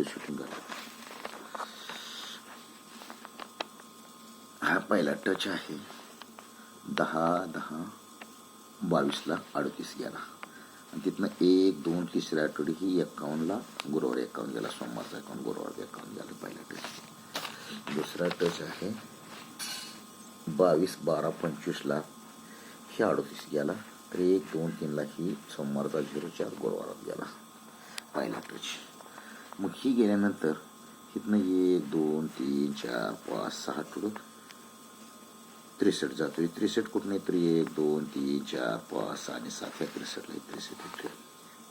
Shooting करा. हा पहिला टच आहे. 10/10/22ला 38 गेला. आणि तिथनं 1, 2 तिसऱ्या आठवडी ही 51ला गुरुवार 51 गेला. सोमवारचा 51 गुरुवार 51 गेला पहिला टच. दुसरा टच आहे 22/12/25ला ही 38 गेला. तर 1, 2, 3ला ही सोमवारचा 04 गुरुवारात गेला पहिला टच. मग ही गेल्यानंतर इथनं 1, 2, 3, 4, 5, 6 आठवडं 63 जातोय. 63 कुठं नाही तर 1, 2, 3, 4, 5, 6 आणि 7 ह्या 63ला 63 येतोय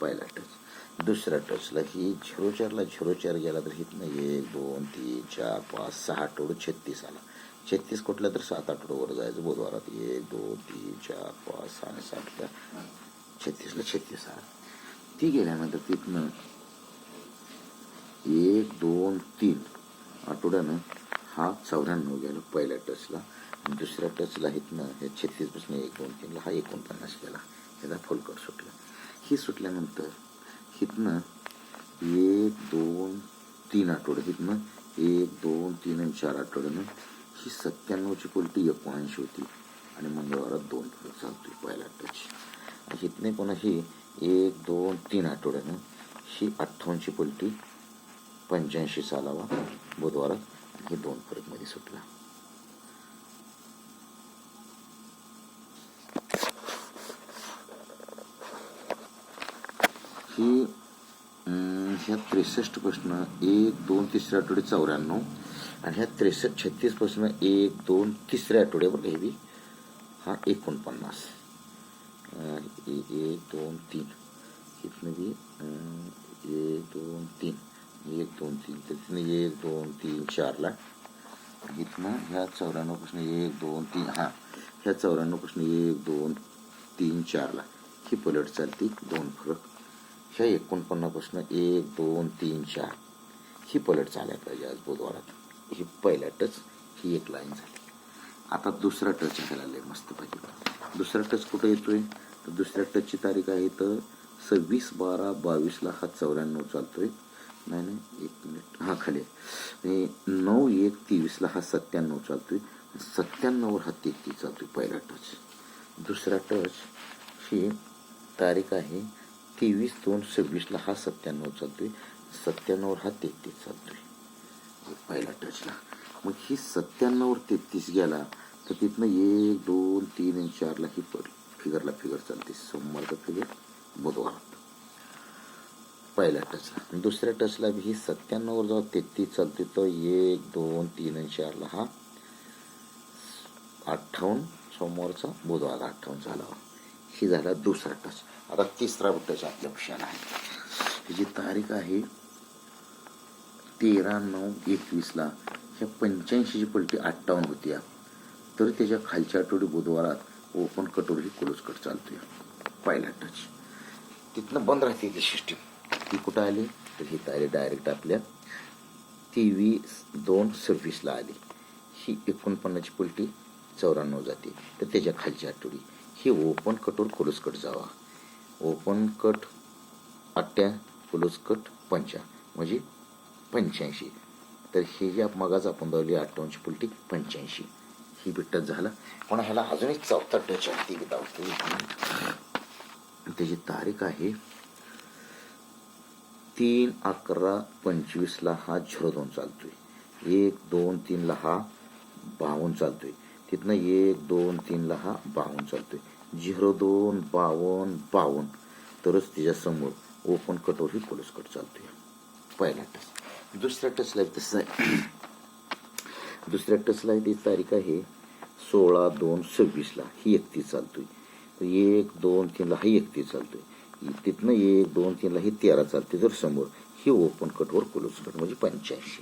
पहिला टच. दुसऱ्या टचला ही 04ला 04 गेला तर इथनं 1, 2, 3, 4, 5, 6 आठवडं 36 आला. 36 कुठल्या तर 7 आठवड्यावर जायचं बुधवारात. 1, 2, 3, 4, 5, 6 आणि 7ला 36ला 36 आला. ती गेल्यानंतर तिथनं 1, 2, 3 आठवड्यानं हा 94 गेला पहिल्या टचला. आणि दुसऱ्या टचला इथनं हे 36 पासून 1, 2, 3ला हा 49 गेला. ह्याचा फुलकट सुटला. ही सुटल्यानंतर इथनं 1, 2, 3 आठवडे इथनं 1, 2, 3 आणि 4 आठवड्यानं ही 97ची पलटी 79 होती. आणि मंगळवारात 2 चालतोय पहिला टच. इथने पुन्हा ही 1, 2, 3 आठवड्यानं ही 58ची पलटी 85 चालावा बुधवारात. हे 2 फरक मध्ये सुटला. ही ह्या 63 पासून 1, 2 तिसऱ्या आठवडे 94 आणि ह्या 36 पासून 1, 2 तिसऱ्या आठवड्यावर हे हा 49. 1, 2, 3 इथनं बी 1, 2, 3 1, 2, 3 तर तिथनं 1, 2, 3, 4ला इथनं ह्या 94 पासून 1, 2, 3 ह्या 94 पासून 1, 2, 3, 4ला ही पलट चालती 2 फरक. ह्या 49 पासून 1, 2, 3, 4 ही पलट चालायला पाहिजे आज बुधवारात. ही पहिला टच ही एक लाईन झाली. आता दुसरा टच ह्याला लय मस्त पाहिजे. दुसरा टच कुठं येतोय तर दुसऱ्या टचची तारीख आहे तर 26/12/22ला हा 94 चालतोय. नाही 1 मिनिट हा खाली 9/1/23ला हा 97 चालतोय. 97वर हा 33 चालतोय पहिला टच. दुसरा टच ही तारीख आहे 23/2/26ला हा 97 चालतोय. 97वर हा 33 चालतोय पहिला टचला. मग ही 97वर 33 गेला तर तिथनं 1, 2, 3 आणि 4ला ही फिगरला फिगर चालते. सोमवारचा फिगर बुधवारात पहिल्या टचला. दुसऱ्या टचला ही 97वर जेव्हा 33 चालते तर 1, 2, 3 आणि 4ला हा 58 सोमवारचा बुधवार 58 झाला. ही झाला दुसरा टच. आता तिसरा टच आपल्या पक्षाला आहे. त्याची तारीख आहे 13/9/21ला ह्या 85ची पलटी 58 होती. तर त्याच्या खालच्या आठवडी बुधवारात ओपन कटवर ही क्लोज कट चालतोय पहिला टच. तिथनं बंद राहते ती सिस्टीम. ती कुठं आली तर ही आली डायरेक्ट आपल्या 23/2/26ला आली. ही 49ची पलटी 94 जाते. तर त्याच्या खालच्या आठवडी ही ओपन कटवर क्लोज कट जावा. ओपन कट 8 क्लोज कट 5 म्हणजे 85. तर हे जे मगाच आपण दावली 58ची पलटी 85 ही बिट्टच झाला. पण ह्याला अजून एक चौथा टच आहे ती दावतो. त्याची तारीख आहे 3/11/25ला हा 02 चालतोय. 1, 2, 3ला हा 52 चालतोय. तिथनं 1, 2, 3ला हा 52 चालतोय. 02, 52, 52 तरच तिच्या समोर ओपन कटवर ही क्लोज कट चालतोय पहिला टच. दुसऱ्या टचला तसं आहे. दुसऱ्या टचला ती तारीख आहे 16/2/26ला ही 31 चालतोय. 1, 2, 3ला ही 31 चालतोय. तिथनं 1, 2, 3ला ही 13 चालते. तर समोर ही ओपन कटवर क्लोज कट म्हणजे 85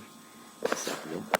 असं आपलं